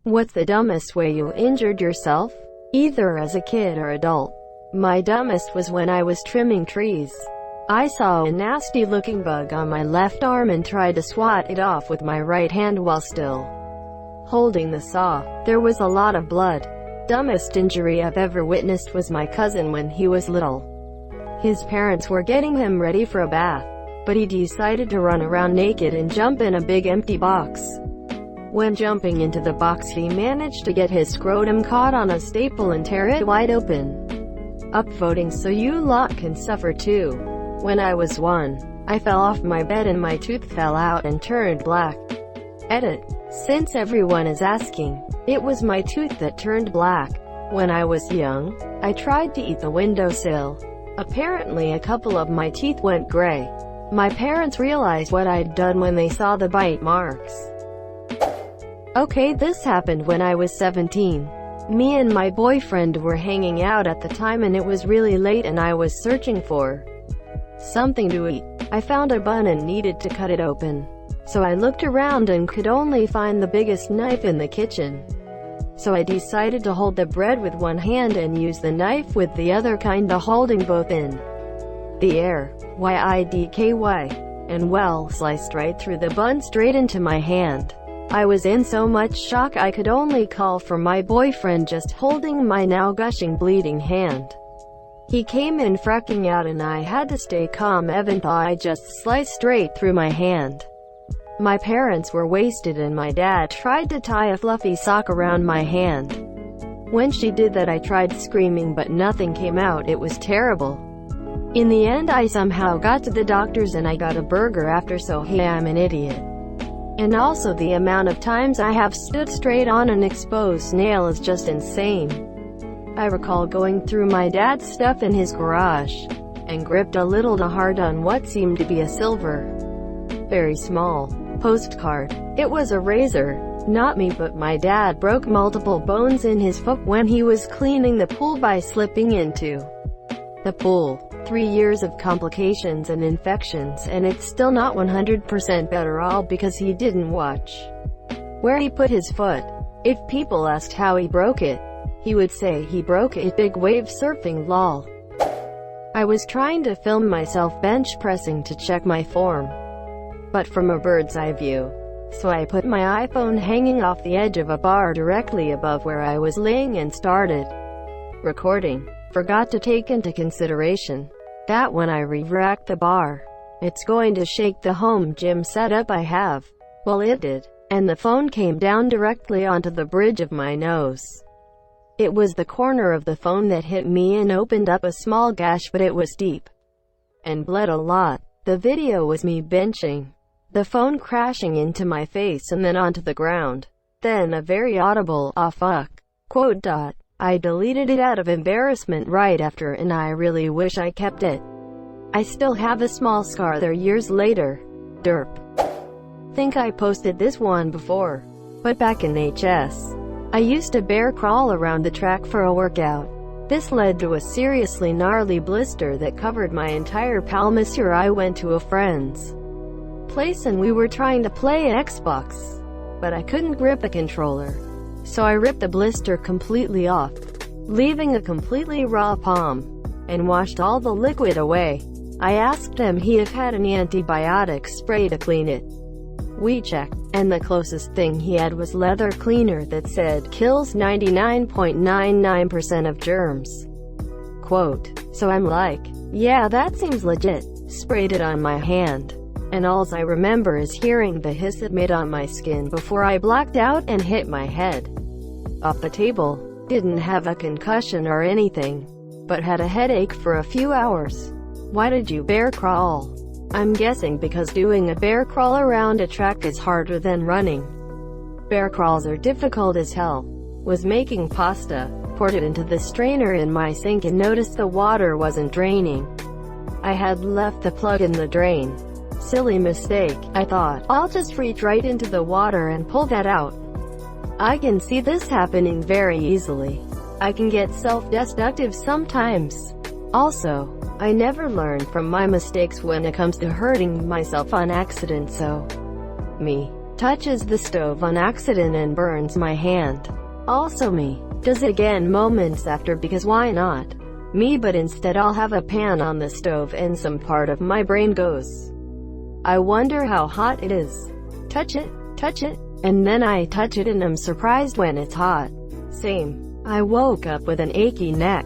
What's the dumbest way you injured yourself? Either as a kid or adult. My dumbest was when I was trimming trees. I saw a nasty-looking bug on my left arm and tried to swat it off with my right hand while still holding the saw. There was a lot of blood. Dumbest injury I've ever witnessed was my cousin when he was little. His parents were getting him ready for a bath, but he decided to run around naked and jump in a big empty box. When jumping into the box, he managed to get his scrotum caught on a staple and tear it wide open. Upvoting so you lot can suffer too. When I was 1, I fell off my bed and my tooth fell out and turned black. Edit. Since everyone is asking, it was my tooth that turned black. When I was young, I tried to eat the windowsill. Apparently a couple of my teeth went gray. My parents realized what I'd done when they saw the bite marks. Okay, this happened when I was 17. Me and my boyfriend were hanging out at the time and it was really late and I was searching for something to eat. I found a bun and needed to cut it open. So I looked around and could only find the biggest knife in the kitchen. So I decided to hold the bread with one hand and use the knife with the other, kinda holding both in the air. YIDKY. And well, sliced right through the bun straight into my hand. I was in so much shock I could only call for my boyfriend, just holding my now gushing bleeding hand. He came in freaking out and I had to stay calm even though I just sliced straight through my hand. My parents were wasted and my dad tried to tie a fluffy sock around my hand. When she did that I tried screaming but nothing came out. It was terrible. In the end I somehow got to the doctors and I got a burger after, so hey, I'm an idiot. And also the amount of times I have stood straight on an exposed nail is just insane. I recall going through my dad's stuff in his garage, and gripped a little too hard on what seemed to be a silver, very small, postcard. It was a razor. Not me, but my dad broke multiple bones in his foot when he was cleaning the pool by slipping into the pool. 3 years of complications and infections, and it's still not 100% better, all because he didn't watch where he put his foot. If people asked how he broke it, he would say he broke it big wave surfing, lol. I was trying to film myself bench pressing to check my form, but from a bird's eye view. So I put my iPhone hanging off the edge of a bar directly above where I was laying and started recording. Forgot to take into consideration that when I re-rack the bar, it's going to shake the home gym setup I have. Well, it did, and the phone came down directly onto the bridge of my nose. It was the corner of the phone that hit me and opened up a small gash, but it was deep and bled a lot. The video was me benching, the phone crashing into my face and then onto the ground. Then a very audible, "ah fuck," quote. I deleted it out of embarrassment right after, and I really wish I kept it. I still have a small scar there years later. Derp. Think I posted this one before, but back in HS, I used to bear crawl around the track for a workout. This led to a seriously gnarly blister that covered my entire palmus. I went to a friend's place and we were trying to play Xbox, but I couldn't grip a controller. So I ripped the blister completely off, leaving a completely raw palm, and washed all the liquid away. I asked him if he had any antibiotic spray to clean it. We checked, and the closest thing he had was leather cleaner that said kills 99.99% of germs. Quote. So I'm like, yeah, that seems legit. Sprayed it on my hand, and alls I remember is hearing the hiss it made on my skin before I blacked out and hit my head off the table. Didn't have a concussion or anything, but had a headache for a few hours. Why did you bear crawl? I'm guessing because doing a bear crawl around a track is harder than running. Bear crawls are difficult as hell. Was making pasta, poured it into the strainer in my sink and noticed the water wasn't draining. I had left the plug in the drain. Silly mistake. I thought, I'll just reach right into the water and pull that out. I can see this happening very easily. I can get self-destructive sometimes. Also, I never learn from my mistakes when it comes to hurting myself on accident, so me. touches the stove on accident and burns my hand. Also me. Does it again moments after because why not? Me, but instead I'll have a pan on the stove and some part of my brain goes, I wonder how hot it is. Touch it, and then I touch it and I'm surprised when it's hot. Same. I woke up with an achy neck.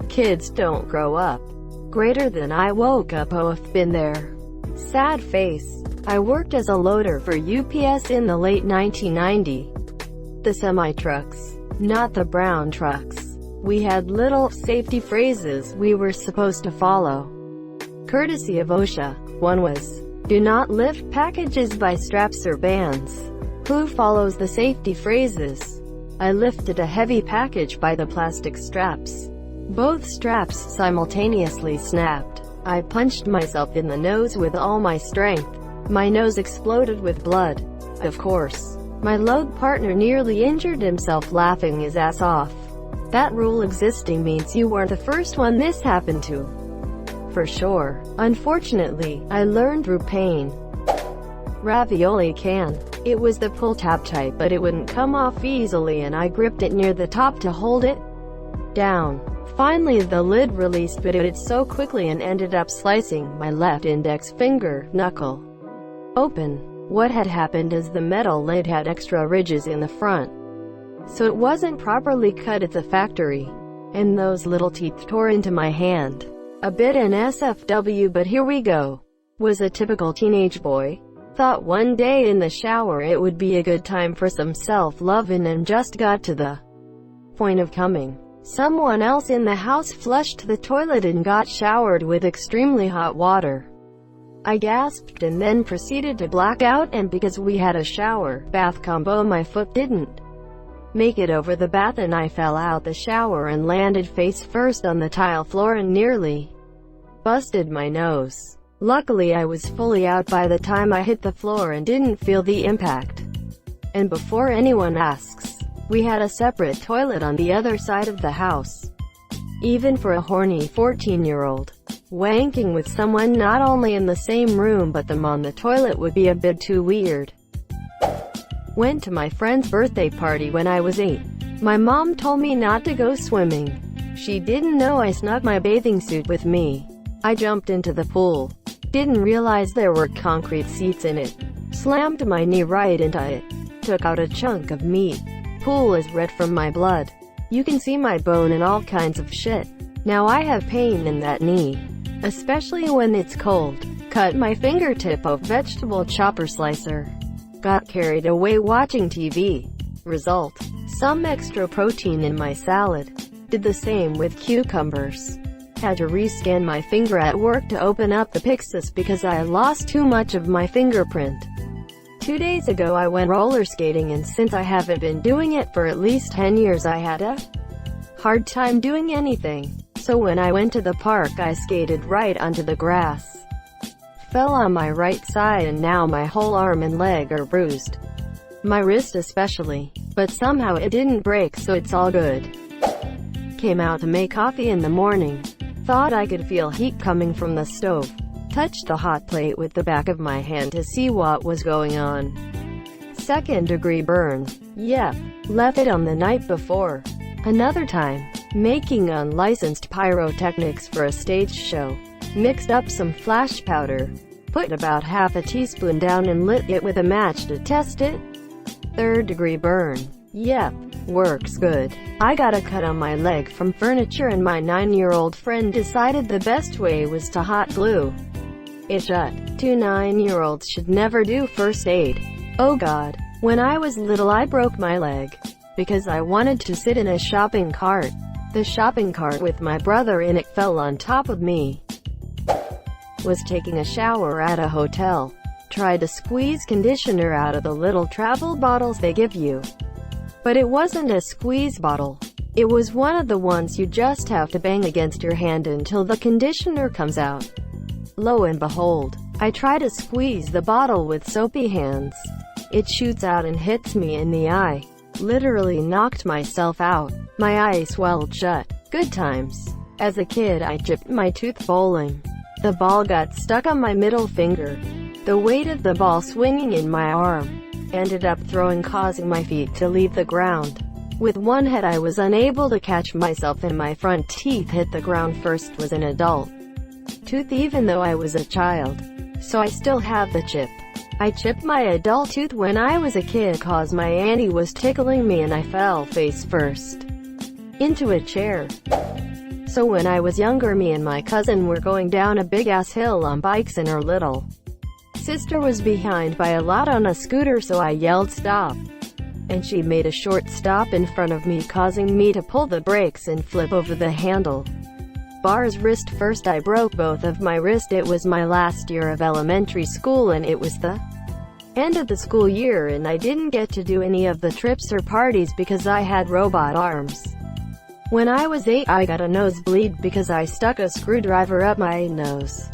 Kids don't grow up. Greater than I woke up, oh I've been there. Sad face. I worked as a loader for UPS in the late 1990s. The semi-trucks, not the brown trucks. We had little safety phrases we were supposed to follow, courtesy of OSHA. One was, do not lift packages by straps or bands. Who follows the safety phrases? I lifted a heavy package by the plastic straps. Both straps simultaneously snapped. I punched myself in the nose with all my strength. My nose exploded with blood. Of course, my load partner nearly injured himself laughing his ass off. That rule existing means you weren't the first one this happened to. For sure. Unfortunately, I learned through pain. Ravioli can. It was the pull tab type, but it wouldn't come off easily and I gripped it near the top to hold it down. Finally the lid released, but it did so quickly and ended up slicing my left index finger knuckle open. What had happened is the metal lid had extra ridges in the front, so it wasn't properly cut at the factory, and those little teeth tore into my hand. A bit an SFW, but here we go. Was a typical teenage boy. Thought one day in the shower it would be a good time for some self-loving and just got to the point of coming. Someone else in the house flushed the toilet and got showered with extremely hot water. I gasped and then proceeded to black out, and because we had a shower-bath combo my foot didn't make it over the bath and I fell out the shower and landed face first on the tile floor and nearly busted my nose. Luckily I was fully out by the time I hit the floor and didn't feel the impact. And before anyone asks, we had a separate toilet on the other side of the house. Even for a horny 14-year-old, wanking with someone not only in the same room but them on the toilet would be a bit too weird. Went to my friend's birthday party when I was 8. My mom told me not to go swimming. She didn't know I snuck my bathing suit with me. I jumped into the pool. Didn't realize there were concrete seats in it. Slammed my knee right into it. Took out a chunk of meat. Pool is red from my blood. You can see my bone and all kinds of shit. Now I have pain in that knee, especially when it's cold. Cut my fingertip off vegetable chopper slicer. Got carried away watching TV. Result: some extra protein in my salad. Did the same with cucumbers. Had to rescan my finger at work to open up the Pixis because I lost too much of my fingerprint. 2 days ago I went roller skating, and since I haven't been doing it for at least 10 years I had a hard time doing anything. So when I went to the park I skated right onto the grass. Fell on my right side and now my whole arm and leg are bruised. My wrist especially. But somehow it didn't break, so it's all good. Came out to make coffee in the morning. Thought I could feel heat coming from the stove. Touched the hot plate with the back of my hand to see what was going on. 2nd degree burn. Yep. Left it on the night before. Another time, making unlicensed pyrotechnics for a stage show. Mixed up some flash powder. Put about half a teaspoon down and lit it with a match to test it. 3rd degree burn. Yep. Works good. I got a cut on my leg from furniture and my 9-year-old friend decided the best way was to hot glue it shut. 2 9-year-olds should never do first aid. Oh God. When I was little I broke my leg because I wanted to sit in a shopping cart. The shopping cart with my brother in it fell on top of me. Was taking a shower at a hotel. Tried to squeeze conditioner out of the little travel bottles they give you. But it wasn't a squeeze bottle. It was one of the ones you just have to bang against your hand until the conditioner comes out. Lo and behold, I try to squeeze the bottle with soapy hands. It shoots out and hits me in the eye. Literally knocked myself out. My eye swelled shut. Good times. As a kid I chipped my tooth bowling. The ball got stuck on my middle finger. The weight of the ball swinging in my arm ended up throwing, causing my feet to leave the ground. With one head I was unable to catch myself and my front teeth hit the ground first was an adult tooth even though I was a child. So I still have the chip. I chipped my adult tooth when I was a kid cause my auntie was tickling me and I fell face first into a chair. So when I was younger, me and my cousin were going down a big-ass hill on bikes and her little sister was behind by a lot on a scooter, so I yelled stop. And she made a short stop in front of me, causing me to pull the brakes and flip over the handle bars wrist first. I broke both of my wrists. It was my last year of elementary school and it was the end of the school year and I didn't get to do any of the trips or parties because I had robot arms. When I was 8, I got a nosebleed because I stuck a screwdriver up my nose.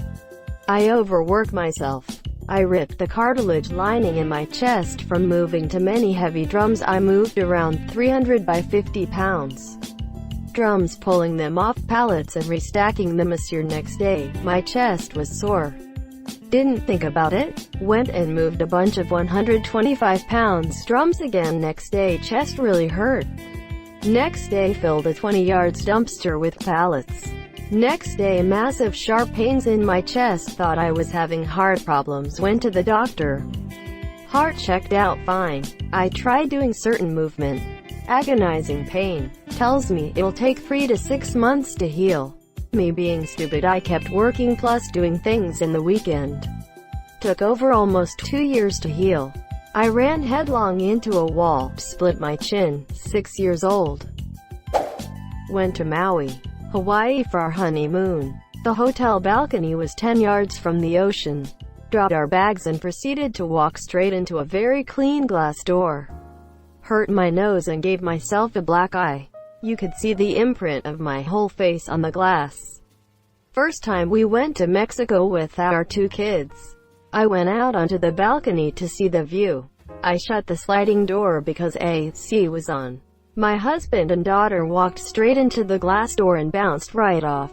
I overworked myself. I ripped the cartilage lining in my chest from moving too many heavy drums. I moved around 300 by 50 pounds. Drums, pulling them off pallets and restacking them. Next day, my chest was sore. Didn't think about it. Went and moved a bunch of 125 pounds drums again. Next day, chest really hurt. Next day, filled a 20 yards dumpster with pallets. Next day, massive sharp pains in my chest. Thought I was having heart problems. Went to the doctor. Heart checked out fine. I tried doing certain movement. Agonizing pain. Tells me it'll take 3 to 6 months to heal. Me being stupid, I kept working plus doing things in the weekend. Took over almost 2 years to heal. I ran headlong into a wall, split my chin. 6 years old. Went to Maui, Hawaii for our honeymoon. The hotel balcony was 10 yards from the ocean. Dropped our bags and proceeded to walk straight into a very clean glass door. Hurt my nose and gave myself a black eye. You could see the imprint of my whole face on the glass. First time we went to Mexico with our 2 kids. I went out onto the balcony to see the view. I shut the sliding door because AC was on. My husband and daughter walked straight into the glass door and bounced right off.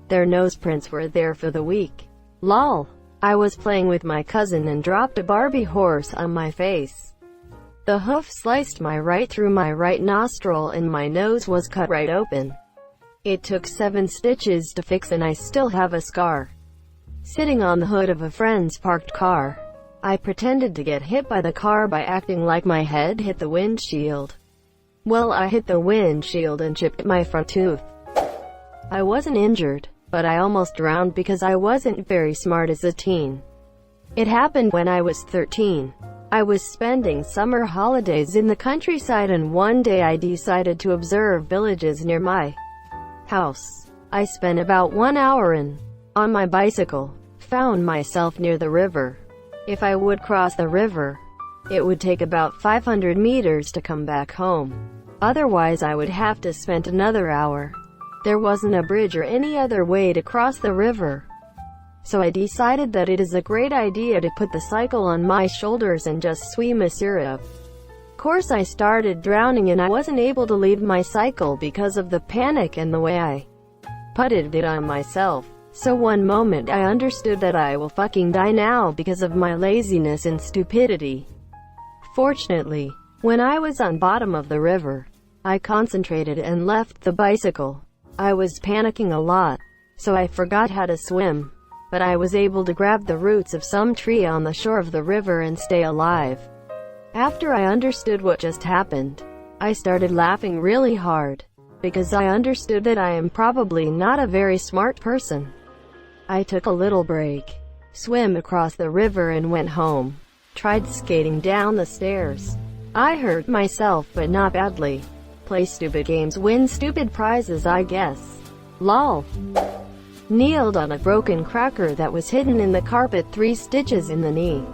Their nose prints were there for the week. Lol. I was playing with my cousin and dropped a Barbie horse on my face. The hoof sliced right through my right nostril and my nose was cut right open. It took 7 stitches to fix and I still have a scar. Sitting on the hood of a friend's parked car. I pretended to get hit by the car by acting like my head hit the windshield. Well, I hit the windshield and chipped my front tooth. I wasn't injured, but I almost drowned because I wasn't very smart as a teen. It happened when I was 13. I was spending summer holidays in the countryside and one day I decided to observe villages near my house. I spent about 1 hour on my bicycle. Found myself near the river. If I would cross the river, it would take about 500 meters to come back home. Otherwise I would have to spend another hour. There wasn't a bridge or any other way to cross the river. So I decided that it is a great idea to put the cycle on my shoulders and just swim up. Of course I started drowning and I wasn't able to leave my cycle because of the panic and the way I putted it on myself. So one moment I understood that I will fucking die now because of my laziness and stupidity. Fortunately, when I was on bottom of the river, I concentrated and left the bicycle. I was panicking a lot, so I forgot how to swim. But I was able to grab the roots of some tree on the shore of the river and stay alive. After I understood what just happened, I started laughing really hard, because I understood that I am probably not a very smart person. I took a little break, swam across the river and went home. Tried skating down the stairs. I hurt myself but not badly. Play stupid games, win stupid prizes, I guess. Lol. Kneeled on a broken cracker that was hidden in the carpet, 3 stitches in the knee.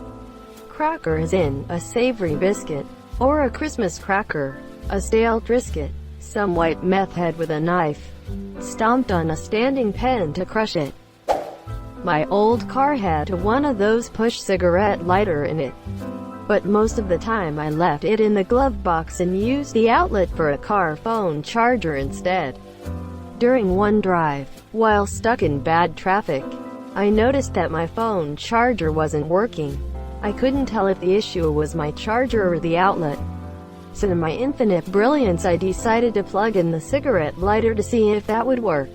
Cracker as in, a savory biscuit. Or a Christmas cracker. A stale Triscuit. Some white meth head with a knife stomped on a standing pen to crush it. My old car had one of those push cigarette lighter in it. But most of the time I left it in the glove box and used the outlet for a car phone charger instead. During one drive, while stuck in bad traffic, I noticed that my phone charger wasn't working. I couldn't tell if the issue was my charger or the outlet. So in my infinite brilliance I decided to plug in the cigarette lighter to see if that would work.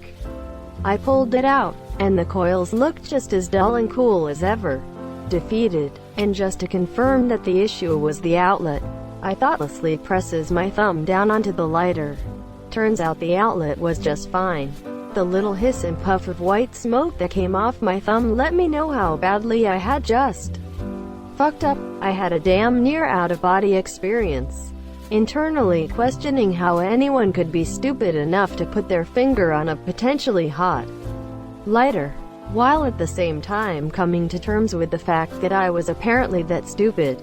I pulled it out, and the coils looked just as dull and cool as ever. Defeated, and just to confirm that the issue was the outlet, I thoughtlessly presses my thumb down onto the lighter. Turns out the outlet was just fine. The little hiss and puff of white smoke that came off my thumb let me know how badly I had just fucked up. I had a damn near out-of-body experience, internally questioning how anyone could be stupid enough to put their finger on a potentially hot lighter, while at the same time coming to terms with the fact that I was apparently that stupid.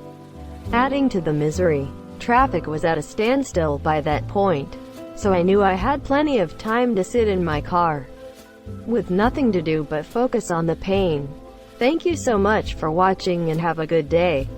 Adding to the misery, traffic was at a standstill by that point, so I knew I had plenty of time to sit in my car, with nothing to do but focus on the pain. Thank you so much for watching and have a good day.